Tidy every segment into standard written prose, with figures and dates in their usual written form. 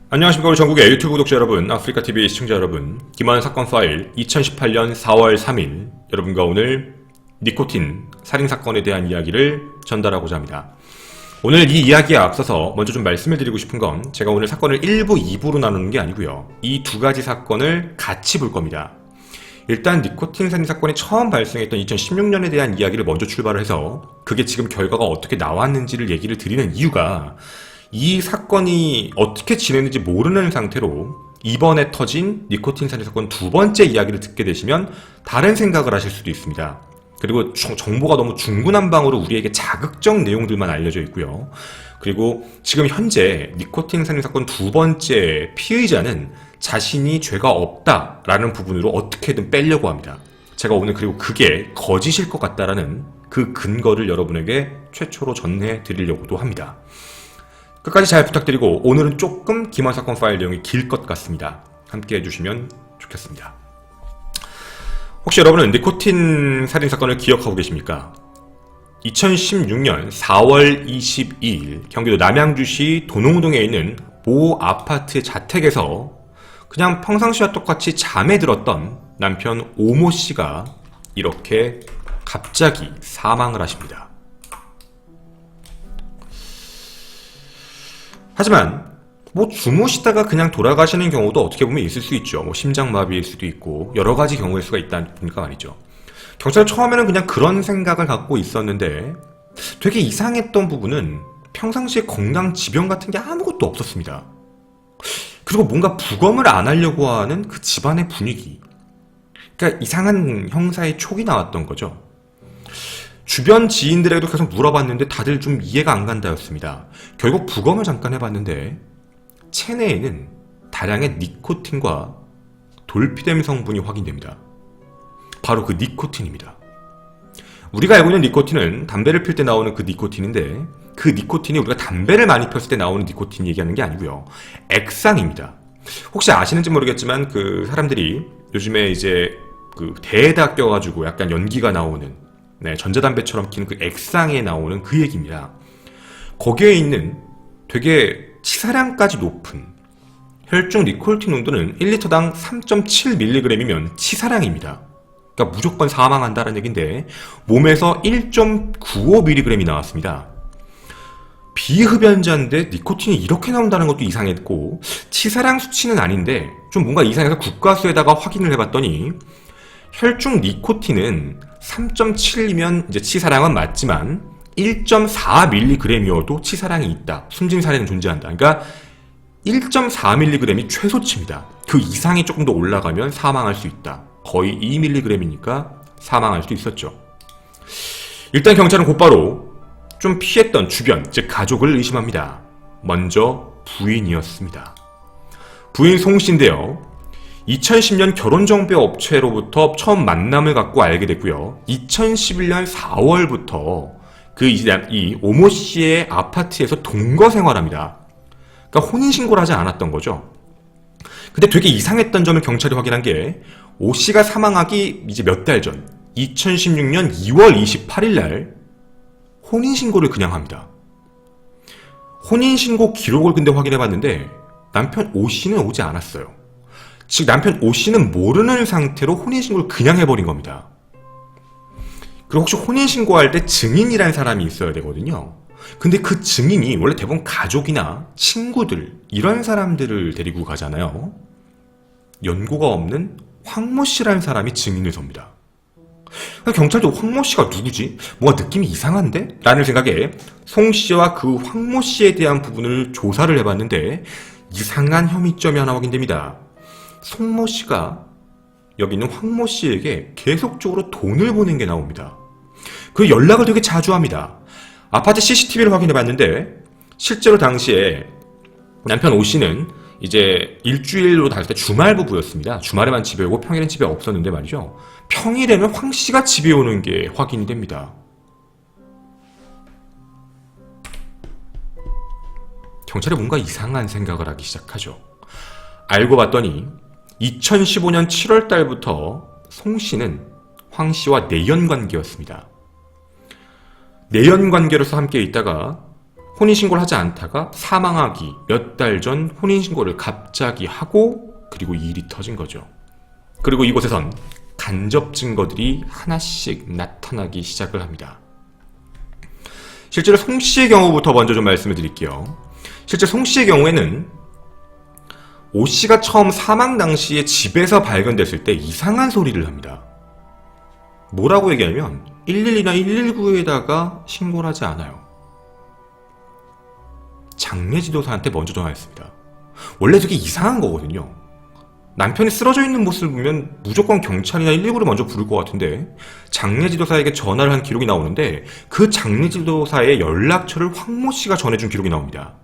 안녕하십니까. 우리 전국의 유튜브 구독자 여러분, 아프리카TV 시청자 여러분, 김한 사건 파일 2018년 4월 3일 여러분과 오늘 니코틴 살인사건에 대한 이야기를 전달하고자 합니다. 오늘 이 이야기에 앞서서 먼저 좀 말씀을 드리고 싶은 건 제가 오늘 사건을 1부, 2부로 나누는 게 아니고요. 이 두 가지 사건을 같이 볼 겁니다. 일단 니코틴 살인사건이 처음 발생했던 2016년에 대한 이야기를 먼저 출발을 해서 그게 지금 결과가 어떻게 나왔는지를 얘기를 드리는 이유가 이 사건이 어떻게 진행됐는지 모르는 상태로 이번에 터진 니코틴 살인사건 두 번째 이야기를 듣게 되시면 다른 생각을 하실 수도 있습니다. 그리고 정보가 너무 중구난방으로 우리에게 자극적 내용들만 알려져 있고요. 그리고 지금 현재 니코틴 살인사건 두 번째 피의자는 자신이 죄가 없다라는 부분으로 어떻게든 빼려고 합니다. 제가 오늘 그리고 그게 거짓일 것 같다라는 그 근거를 여러분에게 최초로 전해 드리려고도 합니다. 끝까지 잘 부탁드리고 오늘은 조금 김한 사건 파일 내용이 길 것 같습니다. 함께 해주시면 좋겠습니다. 혹시 여러분은 니코틴 살인사건을 기억하고 계십니까? 2016년 4월 22일 경기도 남양주시 도농동에 있는 모 아파트의 자택에서 그냥 평상시와 똑같이 잠에 들었던 남편 오모 씨가 이렇게 갑자기 사망을 하십니다. 하지만 뭐 주무시다가 그냥 돌아가시는 경우도 어떻게 보면 있을 수 있죠. 뭐 심장마비일 수도 있고 여러 가지 경우일 수가 있다니까 말이죠. 경찰은 처음에는 그냥 그런 생각을 갖고 있었는데 되게 이상했던 부분은 평상시에 건강 지병 같은 게 아무것도 없었습니다. 그리고 뭔가 부검을 안 하려고 하는 그 집안의 분위기, 그러니까 이상한 형사의 촉이 나왔던 거죠. 주변 지인들에게도 계속 물어봤는데 다들 좀 이해가 안 간다였습니다. 결국 부검을 잠깐 해봤는데 체내에는 다량의 니코틴과 돌피뎀 성분이 확인됩니다. 바로 그 니코틴입니다. 우리가 알고 있는 니코틴은 담배를 필 때 나오는 그 니코틴인데 그 니코틴이 우리가 담배를 많이 폈을 때 나오는 니코틴 얘기하는 게 아니고요. 액상입니다. 혹시 아시는지 모르겠지만 그 사람들이 요즘에 이제 그 대에다 껴가지고 약간 연기가 나오는 전자담배처럼 끼는 그 액상에 나오는 그 얘기입니다. 거기에 있는 되게 치사량까지 높은 혈중 니코틴 농도는 1리터당 3.7mg이면 치사량입니다. 그러니까 무조건 사망한다는 얘기인데 몸에서 1.95mg이 나왔습니다. 비흡연자인데 니코틴이 이렇게 나온다는 것도 이상했고 치사량 수치는 아닌데 좀 뭔가 이상해서 국가수에다가 확인을 해봤더니 혈중 니코틴은 3.7이면 이제 치사량은 맞지만 1.4mg이어도 치사량이 있다. 숨진 사례는 존재한다. 그러니까 1.4mg이 최소치입니다. 그 이상이 조금 더 올라가면 사망할 수 있다. 거의 2mg이니까 사망할 수 있었죠. 일단 경찰은 곧바로 좀 피했던 주변, 즉 가족을 의심합니다. 먼저 부인이었습니다. 부인 송씨인데요. 2010년 결혼정보 업체로부터 처음 만남을 갖고 알게 됐고요. 2011년 4월부터 이 오모 씨의 아파트에서 동거 생활합니다. 그러니까 혼인신고를 하지 않았던 거죠. 근데 되게 이상했던 점을 경찰이 확인한 게 오 씨가 사망하기 이제 몇 달 전 2016년 2월 28일 날 혼인신고를 그냥 합니다. 혼인신고 기록을 근데 확인해봤는데 남편 오 씨는 오지 않았어요. 즉 남편 오 씨는 모르는 상태로 혼인신고를 그냥 해버린 겁니다. 그리고 혹시 혼인신고할 때 증인이라는 사람이 있어야 되거든요. 근데 그 증인이 원래 대부분 가족이나 친구들 이런 사람들을 데리고 가잖아요. 연고가 없는 황모 씨라는 사람이 증인을 섭니다. 경찰도 황모 씨가 누구지? 뭔가 느낌이 이상한데? 라는 생각에 송 씨와 그 황모 씨에 대한 부분을 조사를 해봤는데 이상한 혐의점이 하나 확인됩니다. 송모 씨가 여기 있는 황모 씨에게 계속적으로 돈을 보낸 게 나옵니다. 그 연락을 되게 자주 합니다. 아파트 CCTV를 확인해봤는데 실제로 당시에 남편 오 씨는 이제 일주일로 다닐 때 주말 부부였습니다. 주말에만 집에 오고 평일엔 집에 없었는데 말이죠. 평일에는 황 씨가 집에 오는 게 확인이 됩니다. 경찰이 뭔가 이상한 생각을 하기 시작하죠. 알고 봤더니 2015년 7월 달부터 송 씨는 황 씨와 내연 관계였습니다. 내연 관계로서 함께 있다가 혼인신고를 하지 않다가 사망하기 몇 달 전 혼인신고를 갑자기 하고 그리고 일이 터진 거죠. 그리고 이곳에선 간접 증거들이 하나씩 나타나기 시작을 합니다. 실제로 송씨의 경우부터 먼저 좀 말씀을 드릴게요. 실제 송씨의 경우에는 오씨가 처음 사망 당시에 집에서 발견됐을 때 이상한 소리를 합니다. 뭐라고 얘기하면 112나 119에다가 신고를 하지 않아요. 장례지도사한테 먼저 전화했습니다. 원래 되게 이상한 거거든요. 남편이 쓰러져 있는 모습을 보면 무조건 경찰이나 119를 먼저 부를 것 같은데 장례지도사에게 전화를 한 기록이 나오는데 그 장례지도사의 연락처를 황모 씨가 전해준 기록이 나옵니다.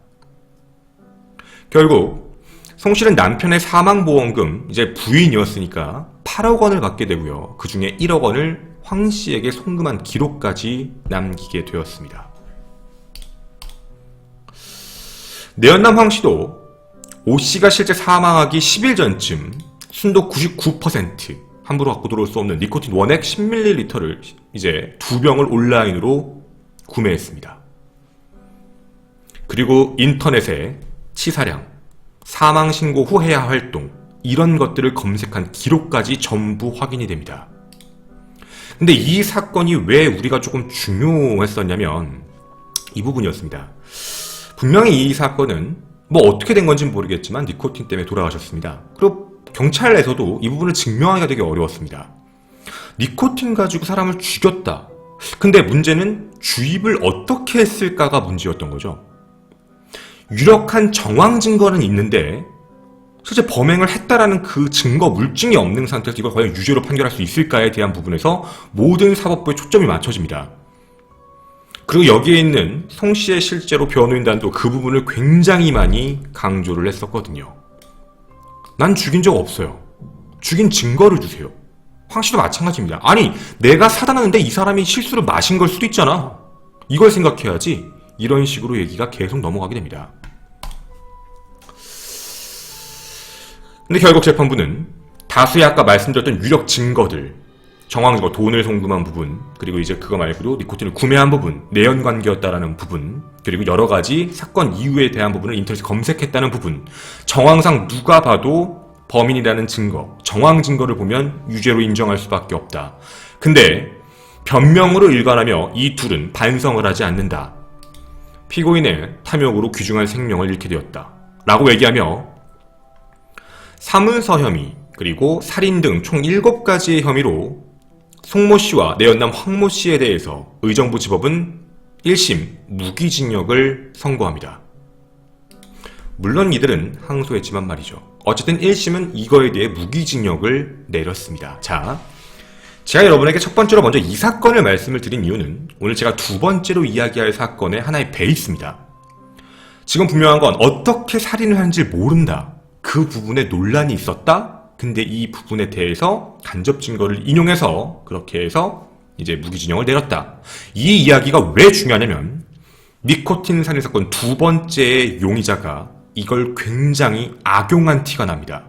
결국 송 씨는 남편의 사망보험금 이제 부인이었으니까 8억 원을 받게 되고요. 그 중에 1억 원을 황 씨에게 송금한 기록까지 남기게 되었습니다. 내연남 황 씨도 오 씨가 실제 사망하기 10일 전쯤 순도 99% 함부로 갖고 들어올 수 없는 니코틴 원액 10ml를 이제 2병을 온라인으로 구매했습니다. 그리고 인터넷에 치사량, 사망신고 후 해야 활동 이런 것들을 검색한 기록까지 전부 확인이 됩니다. 근데 이 사건이 왜 우리가 조금 중요했었냐면 이 부분이었습니다. 분명히 이 사건은 뭐 어떻게 된 건지는 모르겠지만 니코틴 때문에 돌아가셨습니다. 그리고 경찰에서도 이 부분을 증명하기가 되게 어려웠습니다. 니코틴 가지고 사람을 죽였다. 근데 문제는 주입을 어떻게 했을까가 문제였던 거죠. 유력한 정황 증거는 있는데 실제 범행을 했다라는 그 증거 물증이 없는 상태에서 이걸 과연 유죄로 판결할 수 있을까에 대한 부분에서 모든 사법부의 초점이 맞춰집니다. 그리고 여기에 있는 송 씨의 실제로 변호인단도 그 부분을 굉장히 많이 강조를 했었거든요. 난 죽인 적 없어요. 죽인 증거를 주세요. 황 씨도 마찬가지입니다. 아니, 내가 사다 놨는데 이 사람이 실수로 마신 걸 수도 있잖아. 이걸 생각해야지. 이런 식으로 얘기가 계속 넘어가게 됩니다. 근데 결국 재판부는 다수의 아까 말씀드렸던 유력 증거들, 정황 증거, 돈을 송금한 부분, 그리고 이제 그거 말고도 니코틴을 구매한 부분, 내연관계였다라는 부분, 그리고 여러 가지 사건 이유에 대한 부분을 인터넷에 검색했다는 부분, 정황상 누가 봐도 범인이라는 증거, 정황 증거를 보면 유죄로 인정할 수밖에 없다. 근데 변명으로 일관하며 이 둘은 반성을 하지 않는다. 피고인의 탐욕으로 귀중한 생명을 잃게 되었다. 라고 얘기하며 사문서 혐의, 그리고 살인 등 총 7가지의 혐의로 송모 씨와 내연남 황모 씨에 대해서 의정부 지법은 1심 무기징역을 선고합니다. 물론 이들은 항소했지만 말이죠. 어쨌든 1심은 이거에 대해 무기징역을 내렸습니다. 자, 제가 여러분에게 첫 번째로 먼저 이 사건을 말씀을 드린 이유는 오늘 제가 두 번째로 이야기할 사건의 하나의 베이스입니다. 지금 분명한 건 어떻게 살인을 하는지 모른다. 그 부분에 논란이 있었다? 근데 이 부분에 대해서 간접 증거를 인용해서 그렇게 해서 이제 무기징역을 내렸다. 이 이야기가 왜 중요하냐면 니코틴 살인 사건 두 번째의 용의자가 이걸 굉장히 악용한 티가 납니다.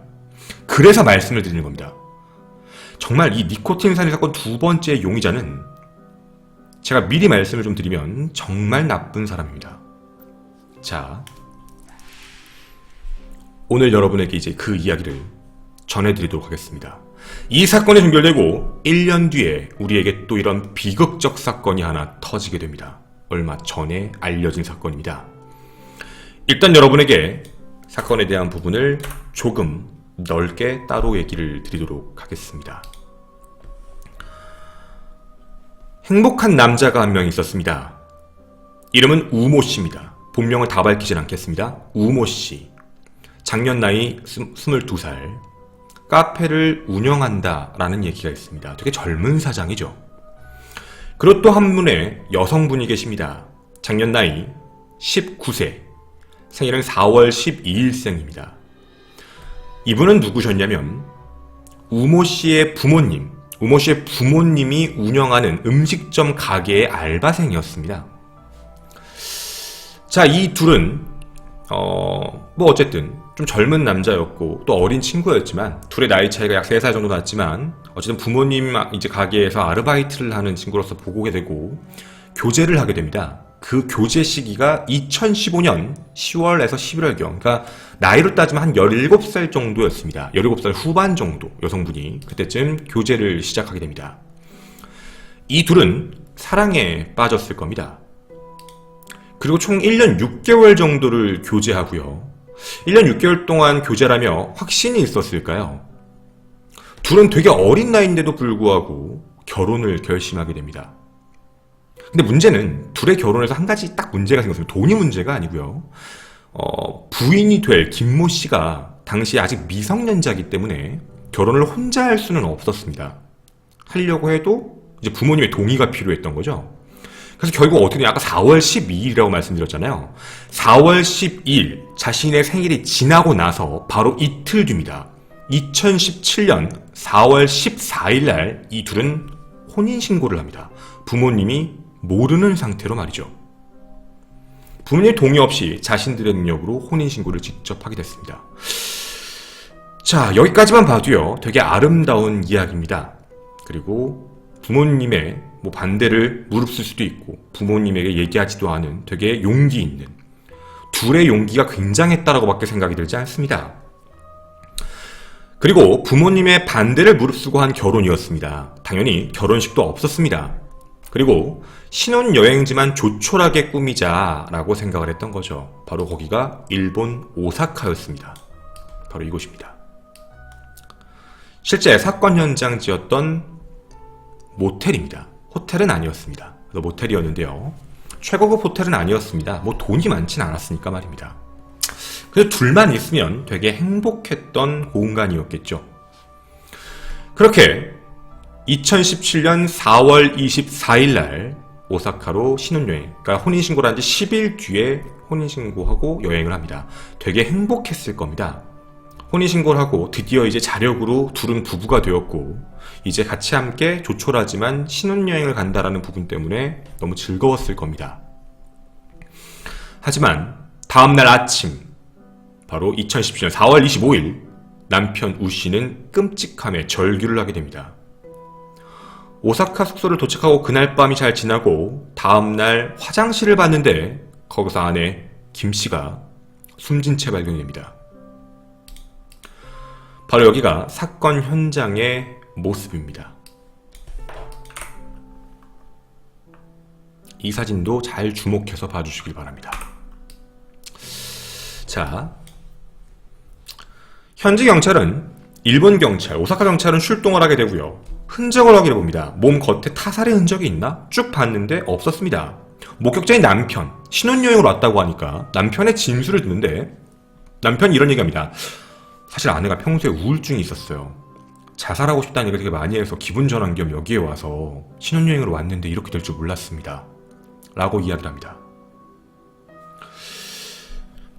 그래서 말씀을 드리는 겁니다. 정말 이 니코틴 살인 사건 두 번째 용의자는 제가 미리 말씀을 좀 드리면 정말 나쁜 사람입니다. 자, 오늘 여러분에게 이제 그 이야기를 전해드리도록 하겠습니다. 이 사건이 종결되고 1년 뒤에 우리에게 또 이런 비극적 사건이 하나 터지게 됩니다. 얼마 전에 알려진 사건입니다. 일단 여러분에게 사건에 대한 부분을 조금 넓게 따로 얘기를 드리도록 하겠습니다. 행복한 남자가 한 명 있었습니다. 이름은 우모 씨입니다. 본명을 다 밝히진 않겠습니다. 우모 씨. 작년 나이 22살. 카페를 운영한다라는 얘기가 있습니다. 되게 젊은 사장이죠. 그리고 또 한 분의 여성분이 계십니다. 작년 나이 19세. 생일은 4월 12일생입니다. 이분은 누구셨냐면 우모 씨의 부모님, 우모 씨의 부모님이 운영하는 음식점 가게의 알바생이었습니다. 자, 이 둘은 뭐 어쨌든 좀 젊은 남자였고 또 어린 친구였지만 둘의 나이 차이가 약 3살 정도 났지만 어쨌든 부모님 이제 가게에서 아르바이트를 하는 친구로서 보게 되고 교제를 하게 됩니다. 그 교제 시기가 2015년 10월에서 11월경. 그러니까 나이로 따지면 한 17살 정도였습니다. 17살 후반 정도 여성분이 그때쯤 교제를 시작하게 됩니다. 이 둘은 사랑에 빠졌을 겁니다. 그리고 총 1년 6개월 정도를 교제하고요. 1년 6개월 동안 교제라며 확신이 있었을까요? 둘은 되게 어린 나이인데도 불구하고 결혼을 결심하게 됩니다. 근데 문제는 둘의 결혼에서 한 가지 딱 문제가 생겼습니다. 돈이 문제가 아니고요. 부인이 될 김모 씨가 당시 아직 미성년자이기 때문에 결혼을 혼자 할 수는 없었습니다. 하려고 해도 이제 부모님의 동의가 필요했던 거죠. 그래서 결국 어떻게 되냐, 아까 4월 12일이라고 말씀드렸잖아요. 4월 12일 자신의 생일이 지나고 나서 바로 이틀 뒤입니다. 2017년 4월 14일 날 이 둘은 혼인신고를 합니다. 부모님이 모르는 상태로 말이죠. 부모님의 동의 없이 자신들의 능력으로 혼인신고를 직접 하게 됐습니다. 자, 여기까지만 봐도요, 되게 아름다운 이야기입니다. 그리고 부모님의 반대를 무릅쓸 수도 있고 부모님에게 얘기하지도 않은 되게 용기 있는, 둘의 용기가 굉장했다라고 밖에 생각이 들지 않습니다. 그리고 부모님의 반대를 무릅쓰고 한 결혼이었습니다. 당연히 결혼식도 없었습니다. 그리고 신혼여행지만 조촐하게 꾸미자라고 생각을 했던 거죠. 바로 거기가 일본 오사카였습니다. 바로 이곳입니다. 실제 사건 현장지였던 모텔입니다. 호텔은 아니었습니다. 모텔이었는데요. 최고급 호텔은 아니었습니다. 돈이 많진 않았으니까 말입니다. 그래서 둘만 있으면 되게 행복했던 공간이었겠죠. 그렇게 2017년 4월 24일 날 오사카로 신혼여행, 그러니까 혼인신고를 한 지 10일 뒤에 혼인신고하고 여행을 합니다. 되게 행복했을 겁니다. 혼인신고를 하고 드디어 이제 자력으로 둘은 부부가 되었고 이제 같이 함께 조촐하지만 신혼여행을 간다라는 부분 때문에 너무 즐거웠을 겁니다. 하지만 다음날 아침, 바로 2017년 4월 25일 남편 우 씨는 끔찍함에 절규를 하게 됩니다. 오사카 숙소를 도착하고 그날 밤이 잘 지나고 다음날 화장실을 봤는데 거기서 아내 김 씨가 숨진 채 발견됩니다. 바로 여기가 사건 현장의 모습입니다. 이 사진도 잘 주목해서 봐주시길 바랍니다. 자, 현지 경찰은, 일본 경찰, 오사카 경찰은 출동을 하게 되고요. 흔적을 확인해 봅니다. 몸 겉에 타살의 흔적이 있나? 쭉 봤는데 없었습니다. 목격자인 남편, 신혼여행으로 왔다고 하니까 남편의 진술을 듣는데 남편이 이런 얘기합니다. 사실 아내가 평소에 우울증이 있었어요. 자살하고 싶다는 얘기를 되게 많이 해서 기분 전환 겸 여기에 와서 신혼여행으로 왔는데 이렇게 될 줄 몰랐습니다. 라고 이야기를 합니다.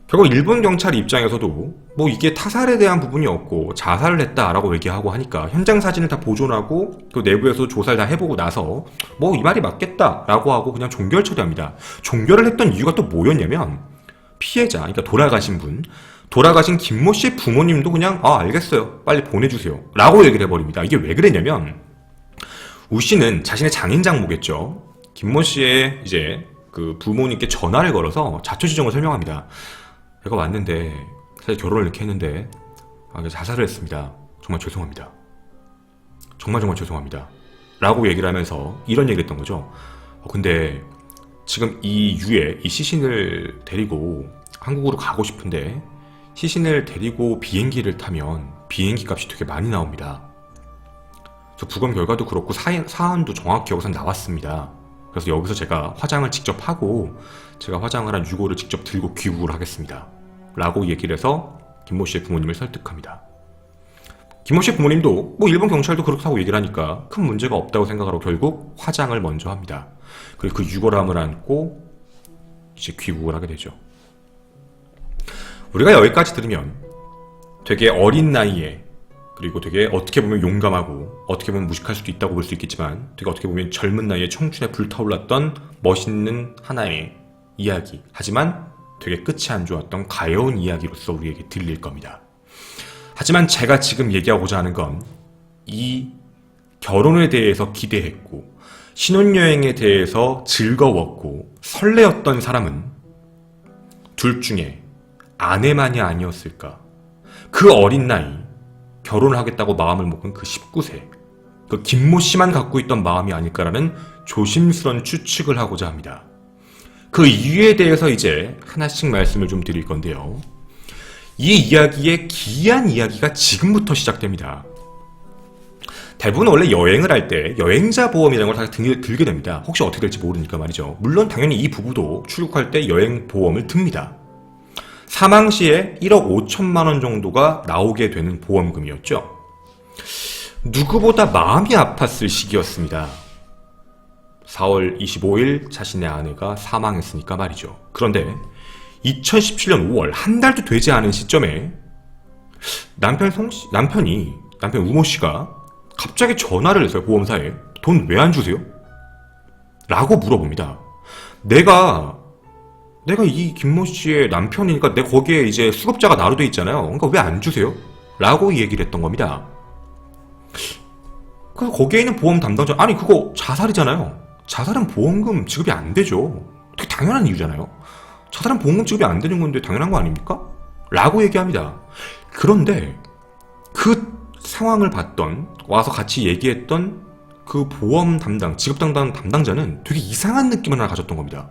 결국 일본 경찰 입장에서도 이게 타살에 대한 부분이 없고 자살을 했다라고 얘기하고 하니까 현장 사진을 다 보존하고 또 내부에서 조사를 다 해보고 나서 이 말이 맞겠다라고 하고 그냥 종결 처리합니다. 종결을 했던 이유가 또 뭐였냐면 피해자, 그러니까 돌아가신 김모 씨의 부모님도 그냥 알겠어요, 빨리 보내주세요 라고 얘기를 해버립니다. 이게 왜 그랬냐면 우 씨는 자신의 장인 장모겠죠. 김모 씨의 이제 그 부모님께 전화를 걸어서 자초지종을 설명합니다. 내가 왔는데 사실 결혼을 이렇게 했는데 자살을 했습니다. 정말 죄송합니다. 정말 죄송합니다. 라고 얘기를 하면서 이런 얘기를 했던 거죠. 근데 지금 이 시신을 데리고 한국으로 가고 싶은데 시신을 데리고 비행기를 타면 비행기 값이 되게 많이 나옵니다. 저 부검 결과도 그렇고 사안도 정확히 여기서 나왔습니다. 그래서 여기서 제가 화장을 직접 하고 제가 화장을 한 유골을 직접 들고 귀국을 하겠습니다. 라고 얘기를 해서 김모 씨의 부모님을 설득합니다. 김모 씨의 부모님도 일본 경찰도 그렇다고 얘기를 하니까 큰 문제가 없다고 생각하고 결국 화장을 먼저 합니다. 그리고 그 유골함을 안고 이제 귀국을 하게 되죠. 우리가 여기까지 들으면 되게 어린 나이에, 그리고 되게 어떻게 보면 용감하고 어떻게 보면 무식할 수도 있다고 볼 수 있겠지만 되게 어떻게 보면 젊은 나이에 청춘에 불타올랐던 멋있는 하나의 이야기, 하지만 되게 끝이 안 좋았던 가여운 이야기로서 우리에게 들릴 겁니다. 하지만 제가 지금 얘기하고자 하는 건 이 결혼에 대해서 기대했고 신혼여행에 대해서 즐거웠고 설레었던 사람은 둘 중에 아내만이 아니었을까. 그 어린 나이 결혼을 하겠다고 마음을 먹은 그 19세 그 김모 씨만 갖고 있던 마음이 아닐까라는 조심스런 추측을 하고자 합니다. 그 이유에 대해서 이제 하나씩 말씀을 좀 드릴 건데요. 이 이야기의 기이한 이야기가 지금부터 시작됩니다. 대부분 원래 여행을 할 때 여행자 보험이라는 걸 다 들게 됩니다. 혹시 어떻게 될지 모르니까 말이죠. 물론 당연히 이 부부도 출국할 때 여행 보험을 듭니다. 사망 시에 1억 5천만 원 정도가 나오게 되는 보험금이었죠. 누구보다 마음이 아팠을 시기였습니다. 4월 25일 자신의 아내가 사망했으니까 말이죠. 그런데 2017년 5월 한 달도 되지 않은 시점에 남편 우모 씨가 갑자기 전화를 해서 보험사에 돈 왜 안 주세요? 라고 물어봅니다. 내가 이 김모 씨의 남편이니까 내 거기에 이제 수급자가 나로 돼 있잖아요. 그러니까 왜 안 주세요? 라고 얘기를 했던 겁니다. 그래서 거기에 있는 보험 담당자, 아니 그거 자살이잖아요. 자살은 보험금 지급이 안 되죠. 되게 당연한 이유잖아요. 자살은 보험금 지급이 안 되는 건데 당연한 거 아닙니까? 라고 얘기합니다. 그런데 그 상황을 봤던, 와서 같이 얘기했던 그 보험 담당, 지급 담당자는 되게 이상한 느낌을 하나 가졌던 겁니다.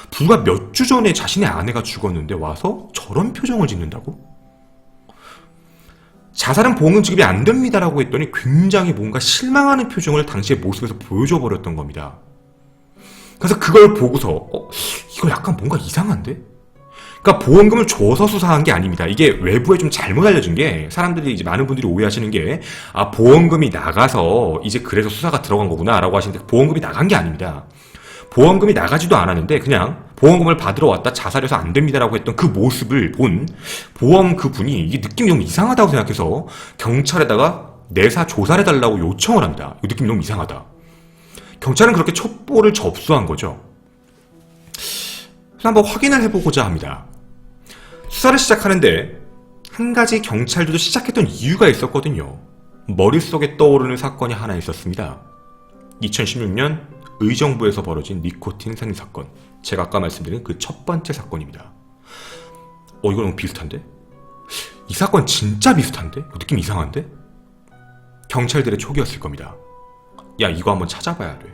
불과 몇 주 전에 자신의 아내가 죽었는데 와서 저런 표정을 짓는다고? 자살은 보험금 지급이 안 됩니다라고 했더니 굉장히 뭔가 실망하는 표정을 당시의 모습에서 보여줘 버렸던 겁니다. 그래서 그걸 보고서 이거 약간 뭔가 이상한데? 그러니까 보험금을 줘서 수사한 게 아닙니다. 이게 외부에 좀 잘못 알려진 게, 사람들이 이제 많은 분들이 오해하시는 게, 보험금이 나가서 이제 그래서 수사가 들어간 거구나 라고 하시는데, 보험금이 나간 게 아닙니다. 보험금이 나가지도 않았는데 그냥 보험금을 받으러 왔다 자살해서 안 됩니다라고 했던 그 모습을 본 보험 그 분이 이게 느낌이 너무 이상하다고 생각해서 경찰에다가 내사 조사를 해달라고 요청을 합니다. 이 느낌이 너무 이상하다. 경찰은 그렇게 첩보를 접수한 거죠. 그래서 한번 확인을 해보고자 합니다. 수사를 시작하는데 한 가지 경찰들도 시작했던 이유가 있었거든요. 머릿속에 떠오르는 사건이 하나 있었습니다. 2016년 의정부에서 벌어진 니코틴 살인 사건. 제가 아까 말씀드린 그 첫 번째 사건입니다. 이거 너무 비슷한데? 이 사건 진짜 비슷한데? 느낌 이상한데? 경찰들의 촉이었을 겁니다. 야, 이거 한번 찾아봐야 돼.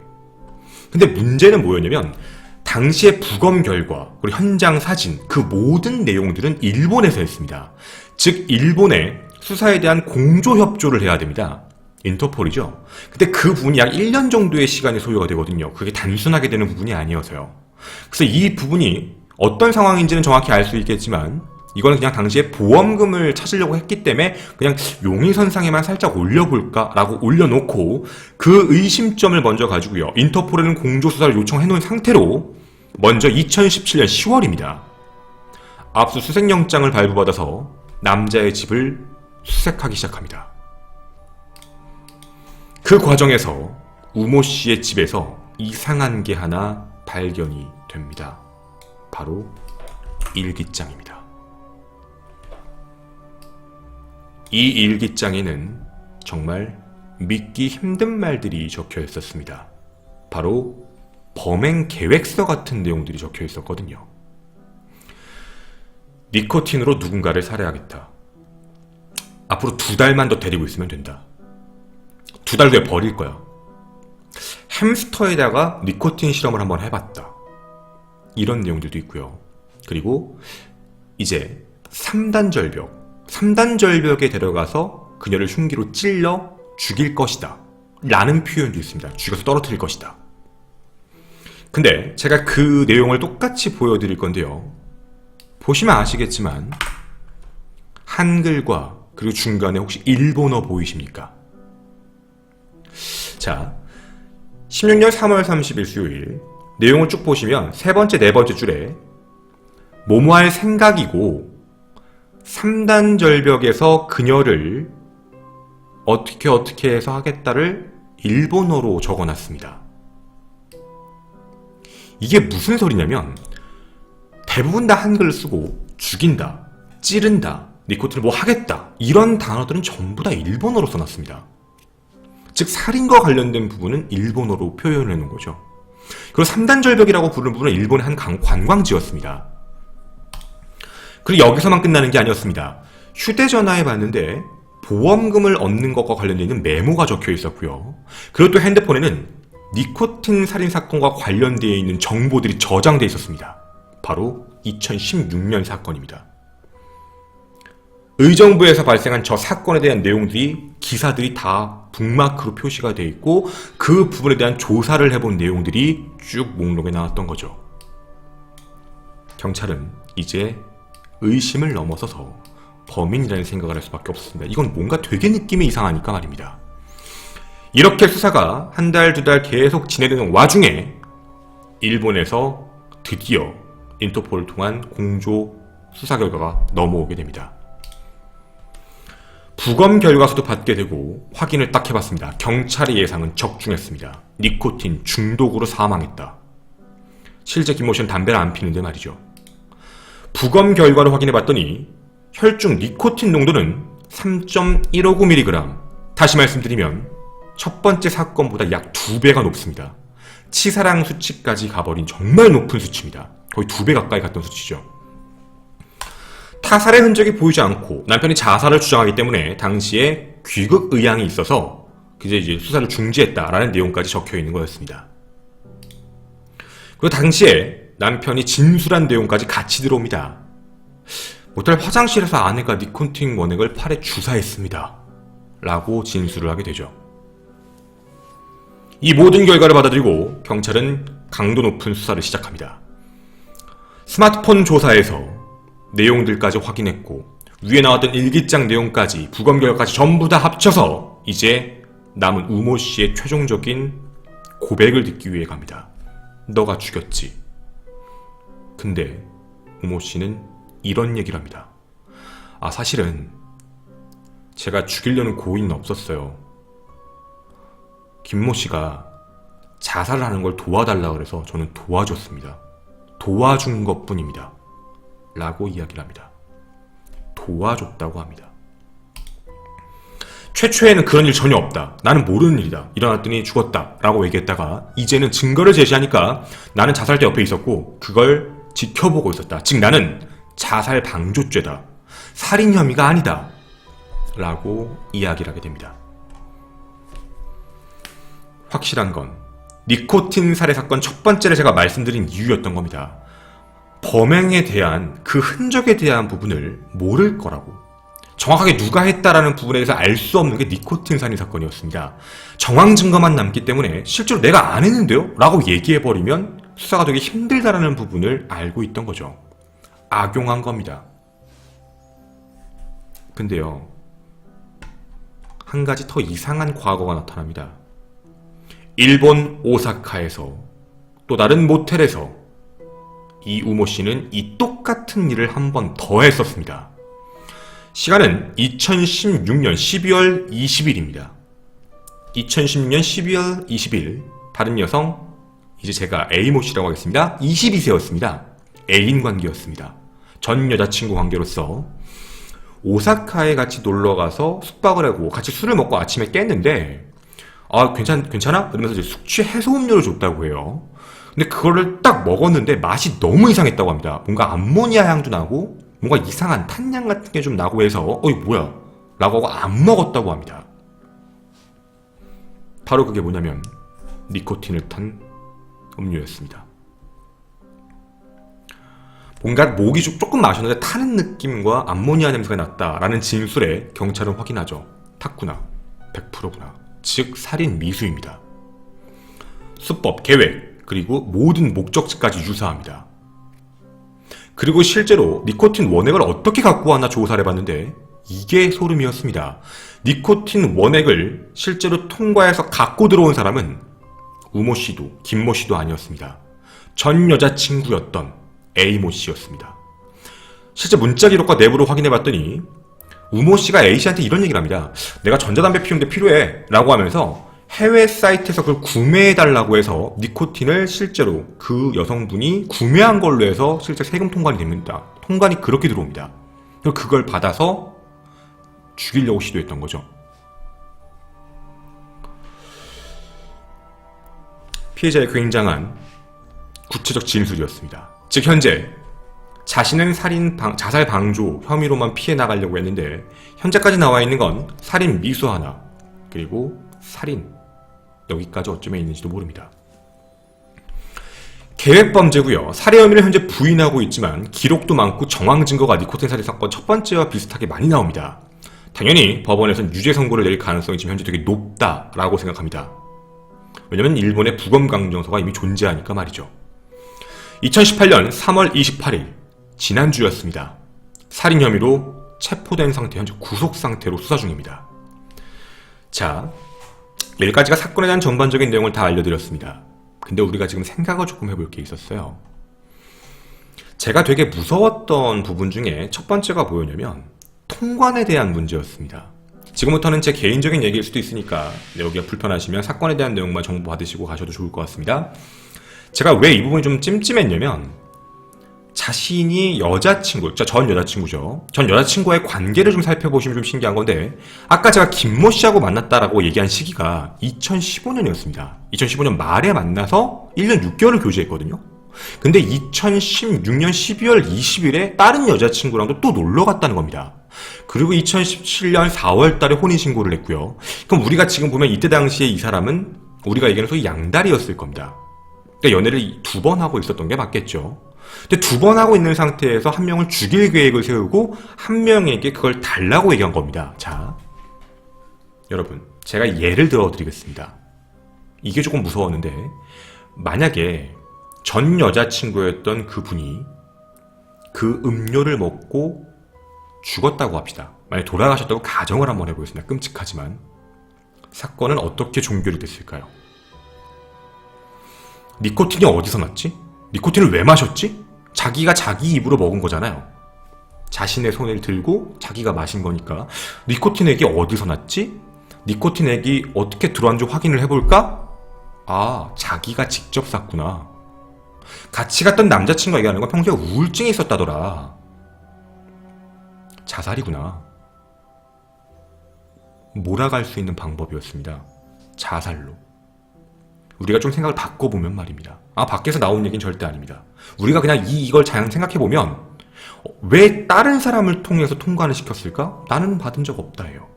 근데 문제는 뭐였냐면 당시의 부검 결과, 그리고 현장 사진, 그 모든 내용들은 일본에서 했습니다. 즉 일본의 수사에 대한 공조 협조를 해야 됩니다. 인터폴이죠. 근데 그 부분이 약 1년 정도의 시간이 소요가 되거든요. 그게 단순하게 되는 부분이 아니어서요. 그래서 이 부분이 어떤 상황인지는 정확히 알 수 있겠지만 이거는 그냥 당시에 보험금을 찾으려고 했기 때문에 그냥 용의선상에만 살짝 올려볼까라고 올려놓고 그 의심점을 먼저 가지고요. 인터폴에는 공조수사를 요청해놓은 상태로 먼저 2017년 10월입니다. 압수수색영장을 발부받아서 남자의 집을 수색하기 시작합니다. 그 과정에서 우모 씨의 집에서 이상한 게 하나 발견이 됩니다. 바로 일기장입니다. 이 일기장에는 정말 믿기 힘든 말들이 적혀 있었습니다. 바로 범행 계획서 같은 내용들이 적혀 있었거든요. 니코틴으로 누군가를 살해하겠다. 앞으로 2달만 더 데리고 있으면 된다. 2달 후에 버릴 거야. 햄스터에다가 니코틴 실험을 한번 해봤다. 이런 내용들도 있고요. 그리고 이제 3단 절벽에 데려가서 그녀를 흉기로 찔러 죽일 것이다. 라는 표현도 있습니다. 죽여서 떨어뜨릴 것이다. 근데 제가 그 내용을 똑같이 보여드릴 건데요. 보시면 아시겠지만 한글과 그리고 중간에 혹시 일본어 보이십니까? 자, 16년 3월 30일 수요일 내용을 쭉 보시면 세 번째, 네 번째 줄에 뭐뭐 할 생각이고 3단 절벽에서 그녀를 어떻게 해서 하겠다를 일본어로 적어놨습니다. 이게 무슨 소리냐면 대부분 다 한글을 쓰고 죽인다, 찌른다, 니코틴을 뭐 하겠다 이런 단어들은 전부 다 일본어로 써놨습니다. 즉 살인과 관련된 부분은 일본어로 표현해 놓은 거죠. 그리고 3단 절벽이라고 부르는 부분은 일본의 한 관광지였습니다. 그리고 여기서만 끝나는 게 아니었습니다. 휴대전화에 봤는데 보험금을 얻는 것과 관련되어 있는 메모가 적혀 있었고요. 그리고 또 핸드폰에는 니코틴 살인사건과 관련되어 있는 정보들이 저장되어 있었습니다. 바로 2016년 사건입니다. 의정부에서 발생한 저 사건에 대한 내용들이 기사들이 다 북마크로 표시가 되어 있고 그 부분에 대한 조사를 해본 내용들이 쭉 목록에 나왔던 거죠. 경찰은 이제 의심을 넘어서서 범인이라는 생각을 할 수밖에 없습니다. 이건 뭔가 되게 느낌이 이상하니까 말입니다. 이렇게 수사가 한 달, 두 달 계속 진행되는 와중에 일본에서 드디어 인터폴을 통한 공조 수사 결과가 넘어오게 됩니다. 부검 결과서도 받게 되고 확인을 딱 해봤습니다. 경찰의 예상은 적중했습니다. 니코틴 중독으로 사망했다. 실제 김모 씨는 담배를 안 피는데 말이죠. 부검 결과를 확인해봤더니 혈중 니코틴 농도는 3.159mg. 다시 말씀드리면 첫 번째 사건보다 약 2배가 높습니다. 치사량 수치까지 가버린 정말 높은 수치입니다. 거의 2배 가까이 갔던 수치죠. 타살의 흔적이 보이지 않고 남편이 자살을 주장하기 때문에 당시에 귀국 의향이 있어서 이제 수사를 중지했다라는 내용까지 적혀 있는 거였습니다. 그리고 당시에 남편이 진술한 내용까지 같이 들어옵니다. 모텔 화장실에서 아내가 니코틴 원액을 팔에 주사했습니다. 라고 진술을 하게 되죠. 이 모든 결과를 받아들이고 경찰은 강도 높은 수사를 시작합니다. 스마트폰 조사에서 내용들까지 확인했고 위에 나왔던 일기장 내용까지 부검 결과까지 전부 다 합쳐서 이제 남은 우모 씨의 최종적인 고백을 듣기 위해 갑니다. 너가 죽였지. 근데 우모 씨는 이런 얘기를 합니다. 사실은 제가 죽이려는 고의는 없었어요. 김모 씨가 자살을 하는 걸 도와달라고 해서 저는 도와줬습니다. 도와준 것 뿐입니다. 라고 이야기를 합니다. 도와줬다고 합니다. 최초에는 그런 일 전혀 없다. 나는 모르는 일이다. 일어났더니 죽었다. 라고 얘기했다가 이제는 증거를 제시하니까 나는 자살대 옆에 있었고 그걸 지켜보고 있었다. 즉 나는 자살 방조죄다. 살인 혐의가 아니다. 라고 이야기를 하게 됩니다. 확실한 건 니코틴 살해 사건 첫 번째를 제가 말씀드린 이유였던 겁니다. 범행에 대한 그 흔적에 대한 부분을 모를 거라고. 정확하게 누가 했다라는 부분에 대해서 알 수 없는 게 니코틴 살인 사건이었습니다. 정황 증거만 남기 때문에 실제로 내가 안 했는데요? 라고 얘기해버리면 수사가 되게 힘들다라는 부분을 알고 있던 거죠. 악용한 겁니다. 근데요, 한 가지 더 이상한 과거가 나타납니다. 일본 오사카에서 또 다른 모텔에서 이 우모 씨는 이 똑같은 일을 한 번 더 했었습니다. 시간은 2016년 12월 20일입니다. 2016년 12월 20일 다른 여성, 이제 제가 A모 씨라고 하겠습니다. 22세였습니다. 애인 관계였습니다. 전 여자친구 관계로서 오사카에 같이 놀러가서 숙박을 하고 같이 술을 먹고 아침에 깼는데 괜찮아? 이러면서 이제 숙취 해소 음료를 줬다고 해요. 근데 그거를 딱 먹었는데 맛이 너무 이상했다고 합니다. 뭔가 암모니아 향도 나고 뭔가 이상한 탄향 같은 게 좀 나고 해서 이거 뭐야? 라고 하고 안 먹었다고 합니다. 바로 그게 뭐냐면 니코틴을 탄 음료였습니다. 뭔가 목이 조금 마셨는데 타는 느낌과 암모니아 냄새가 났다라는 진술에 경찰은 확인하죠. 탔구나. 100%구나. 즉 살인 미수입니다. 수법, 계획, 그리고 모든 목적지까지 유사합니다. 그리고 실제로 니코틴 원액을 어떻게 갖고 왔나 조사를 해봤는데 이게 소름이었습니다. 니코틴 원액을 실제로 통과해서 갖고 들어온 사람은 우모 씨도 김모 씨도 아니었습니다. 전 여자친구였던 A모 씨였습니다. 실제 문자 기록과 내부를 확인해봤더니 우모 씨가 A 씨한테 이런 얘기를 합니다. 내가 전자담배 피우는데 필요해 라고 하면서 해외 사이트에서 그걸 구매해달라고 해서 니코틴을 실제로 그 여성분이 구매한 걸로 해서 실제 세금 통관이 됩니다. 통관이 그렇게 들어옵니다. 그리고 그걸 받아서 죽이려고 시도했던 거죠. 피해자의 굉장한 구체적 진술이었습니다. 즉 현재 자신은 자살 방조 혐의로만 피해 나가려고 했는데 현재까지 나와 있는 건 살인 미수 하나, 그리고 살인, 여기까지 어쩌면 있는지도 모릅니다. 계획범죄고요. 살해 혐의를 현재 부인하고 있지만 기록도 많고 정황 증거가 니코틴 살인 사건 첫 번째와 비슷하게 많이 나옵니다. 당연히 법원에서는 유죄 선고를 내릴 가능성이 지금 현재 되게 높다라고 생각합니다. 왜냐면 일본의 부검강정서가 이미 존재하니까 말이죠. 2018년 3월 28일 지난주였습니다. 살인 혐의로 체포된 상태, 현재 구속 상태로 수사 중입니다. 자, 여기까지가 사건에 대한 전반적인 내용을 다 알려드렸습니다. 근데 우리가 지금 생각을 조금 해볼 게 있었어요. 제가 되게 무서웠던 부분 중에 첫 번째가 뭐였냐면 통관에 대한 문제였습니다. 지금부터는 제 개인적인 얘기일 수도 있으니까 여기가 불편하시면 사건에 대한 내용만 정보 받으시고 가셔도 좋을 것 같습니다. 제가 왜 이 부분이 좀 찜찜했냐면 자신이 여자친구, 전 여자친구죠. 전 여자친구와의 관계를 좀 살펴보시면 좀 신기한 건데 아까 제가 김모 씨하고 만났다라고 얘기한 시기가 2015년이었습니다. 2015년 말에 만나서 1년 6개월을 교제했거든요. 근데 2016년 12월 20일에 다른 여자친구랑도 또 놀러 갔다는 겁니다. 그리고 2017년 4월 달에 혼인신고를 했고요. 그럼 우리가 지금 보면 이때 당시에 이 사람은 우리가 얘기하는 소위 양다리였을 겁니다. 그러니까 연애를 2번 하고 있었던 게 맞겠죠. 근데 2번 하고 있는 상태에서 한 명을 죽일 계획을 세우고 한 명에게 그걸 달라고 얘기한 겁니다. 자, 여러분, 제가 예를 들어 드리겠습니다. 이게 조금 무서웠는데 만약에 전 여자친구였던 그분이 그 음료를 먹고 죽었다고 합시다. 만약에 돌아가셨다고 가정을 한번 해보겠습니다. 끔찍하지만 사건은 어떻게 종결이 됐을까요? 니코틴이 어디서 났지? 니코틴을 왜 마셨지? 자기가 자기 입으로 먹은 거잖아요. 자신의 손을 들고 자기가 마신 거니까 니코틴 액이 어디서 났지? 니코틴 액이 어떻게 들어왔는지 확인을 해볼까? 아, 자기가 직접 샀구나. 같이 갔던 남자친구가 얘기하는 건 평소에 우울증이 있었다더라. 자살이구나. 몰아갈 수 있는 방법이었습니다. 자살로. 우리가 좀 생각을 바꿔보면 말입니다. 아, 밖에서 나온 얘기는 절대 아닙니다. 우리가 그냥 이걸 잘 생각해보면 왜 다른 사람을 통해서 통관을 시켰을까? 나는 받은 적 없다 해요.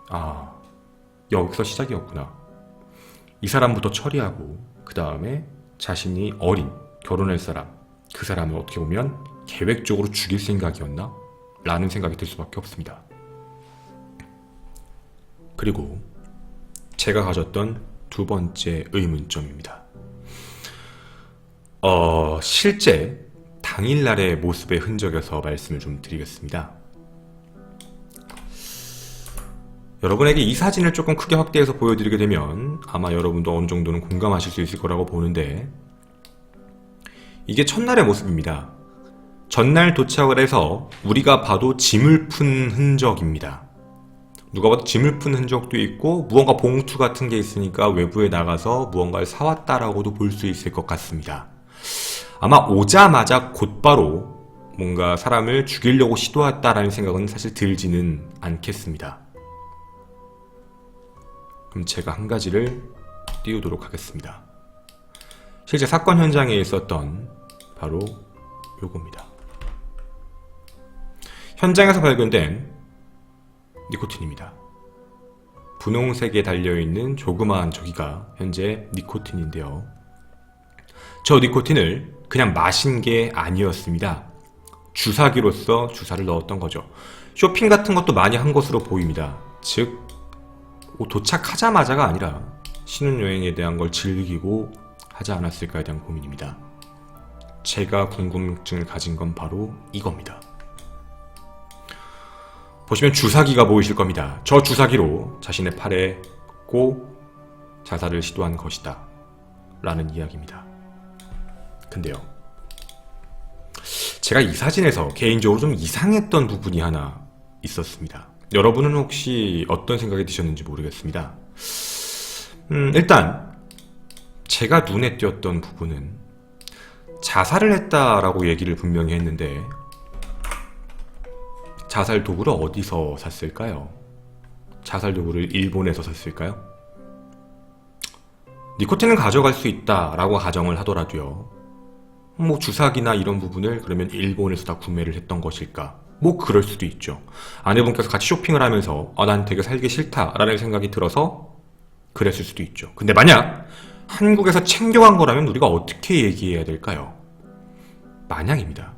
아, 여기서 시작이었구나. 이 사람부터 처리하고 그 다음에 자신이 어린 결혼할 사람, 그 사람을 어떻게 보면 계획적으로 죽일 생각이었나? 라는 생각이 들 수밖에 없습니다. 그리고 제가 가졌던 두 번째 의문점입니다. 실제 당일날의 모습의 흔적에서 말씀을 좀 드리겠습니다. 여러분에게 이 사진을 조금 크게 확대해서 보여드리게 되면 아마 여러분도 어느 정도는 공감하실 수 있을 거라고 보는데 이게 첫날의 모습입니다. 전날 도착을 해서 우리가 봐도 짐을 푼 흔적입니다. 누가 봐도 짐을 푼 흔적도 있고 무언가 봉투 같은 게 있으니까 외부에 나가서 무언가를 사왔다라고도 볼 수 있을 것 같습니다. 아마 오자마자 곧바로 뭔가 사람을 죽이려고 시도했다라는 생각은 사실 들지는 않겠습니다. 그럼 제가 한 가지를 띄우도록 하겠습니다. 실제 사건 현장에 있었던 바로 요겁니다. 현장에서 발견된 니코틴입니다. 분홍색에 달려있는 조그마한 저기가 현재 니코틴인데요. 저 니코틴을 그냥 마신 게 아니었습니다. 주사기로서 주사를 넣었던 거죠. 쇼핑 같은 것도 많이 한 것으로 보입니다. 즉 도착하자마자가 아니라 신혼여행에 대한 걸 즐기고 하지 않았을까에 대한 고민입니다. 제가 궁금증을 가진 건 바로 이겁니다. 보시면 주사기가 보이실 겁니다. 저 주사기로 자신의 팔에 꽂고 자살을 시도한 것이다 라는 이야기입니다. 근데요, 제가 이 사진에서 개인적으로 좀 이상했던 부분이 하나 있었습니다. 여러분은 혹시 어떤 생각이 드셨는지 모르겠습니다. 일단 제가 눈에 띄었던 부분은 자살을 했다라고 얘기를 분명히 했는데 자살 도구를 어디서 샀을까요? 자살 도구를 일본에서 샀을까요? 니코틴은 가져갈 수 있다라고 가정을 하더라도요. 뭐 주사기나 이런 부분을 그러면 일본에서 다 구매를 했던 것일까? 뭐 그럴 수도 있죠. 아내분께서 같이 쇼핑을 하면서 난 되게 살기 싫다라는 생각이 들어서 그랬을 수도 있죠. 근데 만약 한국에서 챙겨간 거라면 우리가 어떻게 얘기해야 될까요? 만약입니다.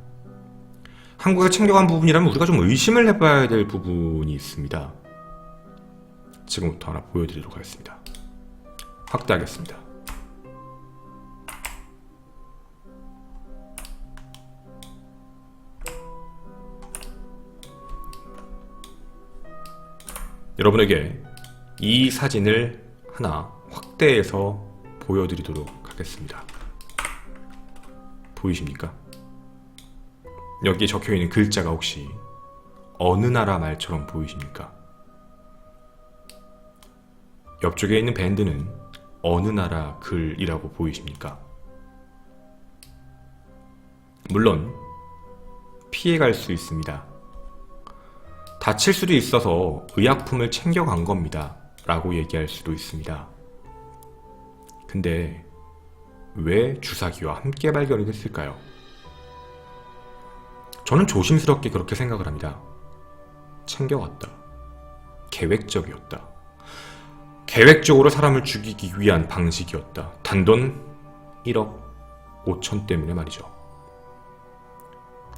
한국에서 챙겨간 부분이라면 우리가 좀 의심을 해봐야 될 부분이 있습니다. 지금부터 하나 보여드리도록 하겠습니다. 확대하겠습니다. 여러분에게 이 사진을 하나 확대해서 보여드리도록 하겠습니다. 보이십니까? 여기에 적혀있는 글자가 혹시 어느 나라 말처럼 보이십니까? 옆쪽에 있는 밴드는 어느 나라 글이라고 보이십니까? 물론 피해갈 수 있습니다. 다칠 수도 있어서 의약품을 챙겨간 겁니다 라고 얘기할 수도 있습니다. 근데 왜 주사기와 함께 발견이 됐을까요? 저는 조심스럽게 그렇게 생각을 합니다. 챙겨갔다. 계획적이었다. 계획적으로 사람을 죽이기 위한 방식이었다. 단돈 1억 5천 때문에 말이죠.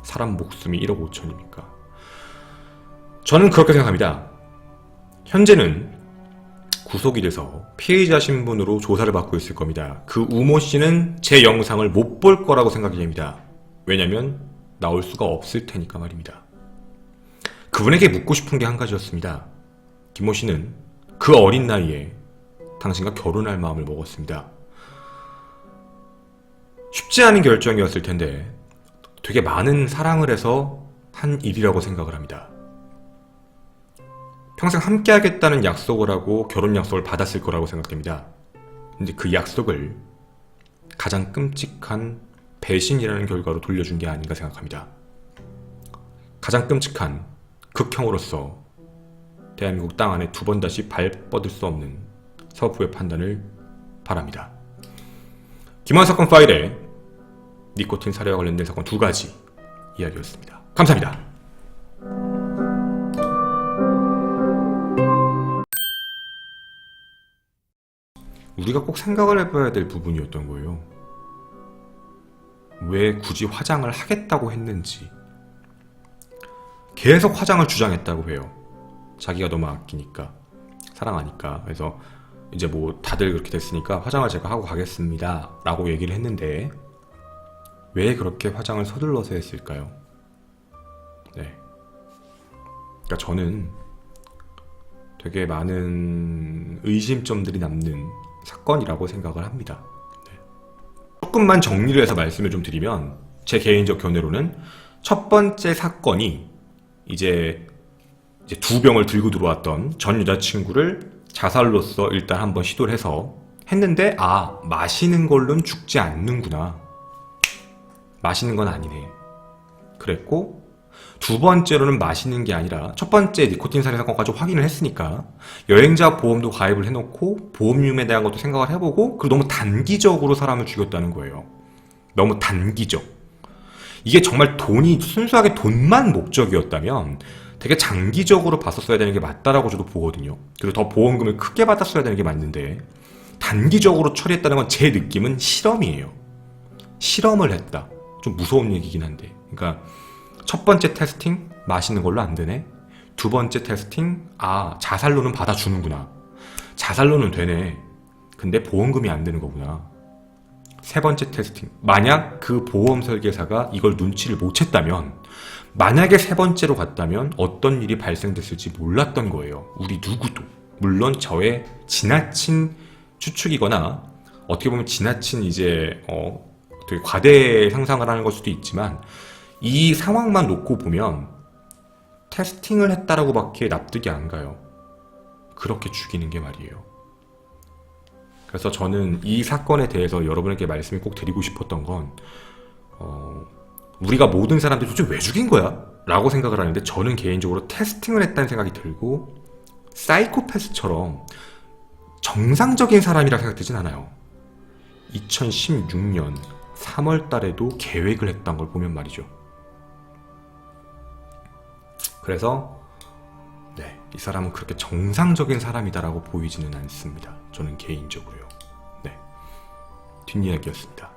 사람 목숨이 1억 5천입니까? 저는 그렇게 생각합니다. 현재는 구속이 돼서 피해자 신분으로 조사를 받고 있을 겁니다. 그 우모 씨는 제 영상을 못 볼 거라고 생각이 됩니다. 왜냐면 나올 수가 없을 테니까 말입니다. 그분에게 묻고 싶은 게 한 가지였습니다. 김모 씨는 그 어린 나이에 당신과 결혼할 마음을 먹었습니다. 쉽지 않은 결정이었을 텐데 되게 많은 사랑을 해서 한 일이라고 생각을 합니다. 평생 함께 하겠다는 약속을 하고 결혼 약속을 받았을 거라고 생각됩니다. 근데 그 약속을 가장 끔찍한 배신이라는 결과로 돌려준 게 아닌가 생각합니다. 가장 끔찍한 극형으로서 대한민국 땅 안에 두 번 다시 발 뻗을 수 없는 사법부의 판단을 바랍니다. 김환 사건 파일에 니코틴 사례와 관련된 사건 2가지 이야기였습니다. 감사합니다. 우리가 꼭 생각을 해봐야 될 부분이었던 거예요. 왜 굳이 화장을 하겠다고 했는지. 계속 화장을 주장했다고 해요. 자기가 너무 아끼니까, 사랑하니까. 그래서 이제 뭐 다들 그렇게 됐으니까 화장을 제가 하고 가겠습니다 라고 얘기를 했는데 왜 그렇게 화장을 서둘러서 했을까요? 네. 그러니까 저는 되게 많은 의심점들이 남는 사건이라고 생각을 합니다. 네. 조금만 정리를 해서 말씀을 좀 드리면 제 개인적 견해로는 첫 번째 사건이 이제 2병을 들고 들어왔던 전 여자친구를 자살로서 일단 한번 시도를 해서 했는데 마시는 걸로는 죽지 않는구나. 마시는 건 아니네. 그랬고 두 번째로는 마시는 게 아니라 첫 번째 니코틴 살해 사건까지 확인을 했으니까 여행자 보험도 가입을 해놓고 보험료에 대한 것도 생각을 해보고 그리고 너무 단기적으로 사람을 죽였다는 거예요. 너무 단기적. 이게 정말 돈이 순수하게 돈만 목적이었다면 되게 장기적으로 봤었어야 되는 게 맞다라고 저도 보거든요. 그리고 더 보험금을 크게 받았어야 되는 게 맞는데 단기적으로 처리했다는 건 제 느낌은 실험이에요. 실험을 했다. 좀 무서운 얘기긴 한데. 그러니까 첫 번째 테스팅 마시는 걸로 안 되네. 두 번째 테스팅 자살로는 받아주는구나. 자살로는 되네. 근데 보험금이 안 되는 거구나. 세 번째 테스팅. 만약 그 보험 설계사가 이걸 눈치를 못 챘다면 만약에 세 번째로 갔다면 어떤 일이 발생됐을지 몰랐던 거예요. 우리 누구도. 물론 저의 지나친 추측이거나 어떻게 보면 지나친 이제 되게 과대 상상을 하는 걸 수도 있지만 이 상황만 놓고 보면 테스팅을 했다라고 밖에 납득이 안 가요. 그렇게 죽이는 게 말이에요. 그래서 저는 이 사건에 대해서 여러분에게 말씀을 꼭 드리고 싶었던 건 우리가 모든 사람들이 도대체 왜 죽인 거야? 라고 생각을 하는데 저는 개인적으로 테스팅을 했다는 생각이 들고 사이코패스처럼 정상적인 사람이라 생각되진 않아요. 2016년 3월 달에도 계획을 했던 걸 보면 말이죠. 그래서 네, 이 사람은 그렇게 정상적인 사람이다라고 보이지는 않습니다. 저는 개인적으로요. 네, 뒷이야기였습니다.